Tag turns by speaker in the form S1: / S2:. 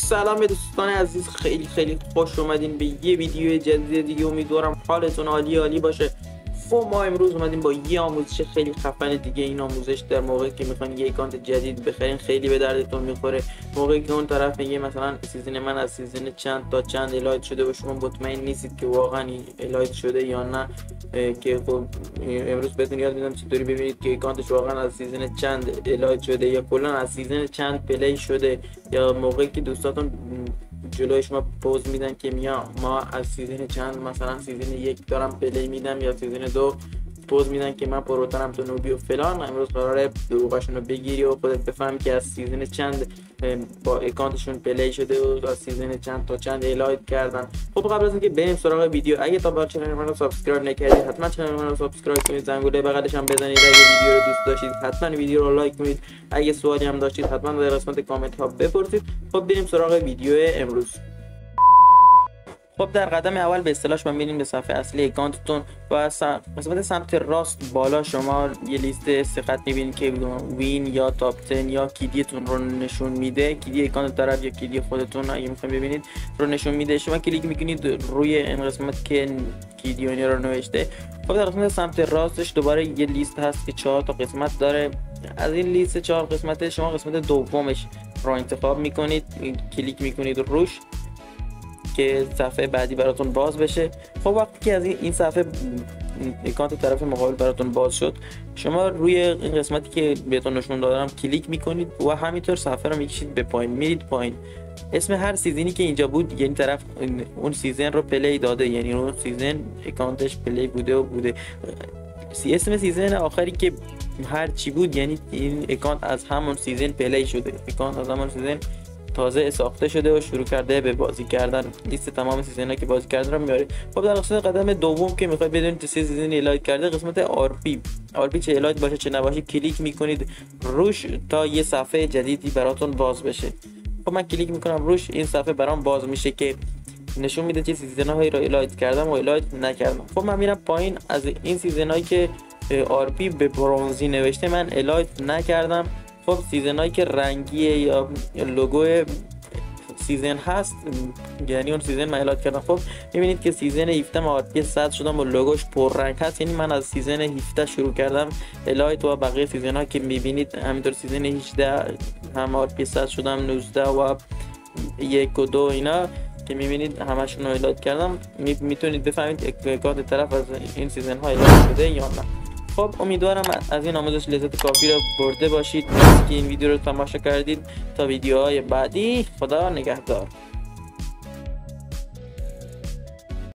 S1: سلام دوستان عزیز، خیلی خوش اومدین به یه ویدیو جدید دیگه. امیدوارم حالتون عالی باشه. ما امروز اومدیم با یه آموزش خیلی خفن دیگه. این آموزش در موقعی که میخواین یه اکانت جدید بخرین خیلی به دردتون میخوره. موقعی که اون طرف میگه مثلا سیزن من از سیزن چند تا چند الایت شده و شما مطمئن نیستید که واقعا الایت شده یا نه، که خب امروز بهتون یاد میدم چطوری ببینید که اکانتش واقعا از سیزن چند الایت شده یا کلا از سیزن چند پلی شده. یا موقعی که دوستاتون جلوی شما پوز میدن که ما از سیزن چند، مثلا سیزن 1 دارم پلی میدم یا سیزن 2 پوز میدن که من پروترم تو نوبی و فلان. امروز قراره دروغشون رو بگیری و خودت بفهمی که از سیزن چند با اکانتشون پلی شده و از سیزن چند تا چند الایت کردن. خب قبل از اینکه بریم سراغ ویدیو، اگه تا به چنل من رو سابسکرایب نکردید حتما چنل من رو سابسکرایب کنید، زنگوله بغلش هم بزنید. اگه ویدیو رو دوست داشتید حتما ویدیو رو لایک کنید. اگه سوالی هم داشتید حتما در قسمت کامنت ها بپرسید. خب بریم سراغ ویدیو امروز. خب در قدم اول به اصطلاح شما میرین به صفحه اصلی اکانتتون و قسمت سمت راست بالا شما یه لیست سه میبینید که وین یا تاپ 10 یا کیدیتون رو نشون میده. کیدی اکانت طرف یا کیدی خودتون اگه میخواین ببینید رو نشون میده. شما کلیک میکنید روی این قسمت که کیدی رو نوشته. خب در قسمت سمت راستش دوباره یه لیست هست که 4 تا قسمت داره. از این لیست 4 قسمت شما قسمت دومش رو انتخاب میکنید، کلیک میکنید روش که صفحه بعدی براتون باز بشه. خب وقتی که از این صفحه اکانت طرف مقابل براتون باز شد، شما روی این قسمتی که بهتون نشون دادم کلیک میکنید و همینطور صفحه رو میکشید به پایین. میرید پایین، اسم هر سیزنی که اینجا بود یعنی طرف اون سیزن رو پلی داده، یعنی اون سیزن اکانتش پلی بوده. اسم سیزن آخری که هر چی بود یعنی این اکانت از همون سیزن پلی شده. اکانت از همون سیزن تازه ساخته شده و شروع کرده به بازی کردن. لیست تمام سیزن‌ها که بازی کرده رو میاره. خب در قسمت قدم دوم که میخواید بدونید چه سیزن الایت کرده، قسمت آر پی چه الایت باشه چه نباشه کلیک میکنید روش تا یه صفحه جدیدی براتون باز بشه. خب من کلیک میکنم روش، این صفحه برام باز میشه که نشون میده چه سیزن‌هایی رو الایت کردم و الایت نکردم. خب من میرم پایین، از این سیزن‌هایی که آر پی به برنزی نوشته من الایت نکردم. خب سیزنایی که رنگیه یا لوگو سیزن هست یعنی اون سیزن من الایت کردم. خب میبینید که سیزن 17 آر پی 100 شدم و لوگوش پررنگ هست، یعنی من از سیزن 17 شروع کردم الایت و بقیه سیزن ها که میبینید همینطور سیزن 18 هم آر پی 100 شدم، 19 و 1 و 2 اینا که میبینید همشون رو الایت کردم. میتونید بفهمید اکانت طرف از این سیزن ها الایت شده یا نه. خب امیدوارم از این آموزش لذت کافی را برده باشید. مرسی که این ویدیو رو تماشا کردید. تا ویدیوهای بعدی، خدا نگهدار.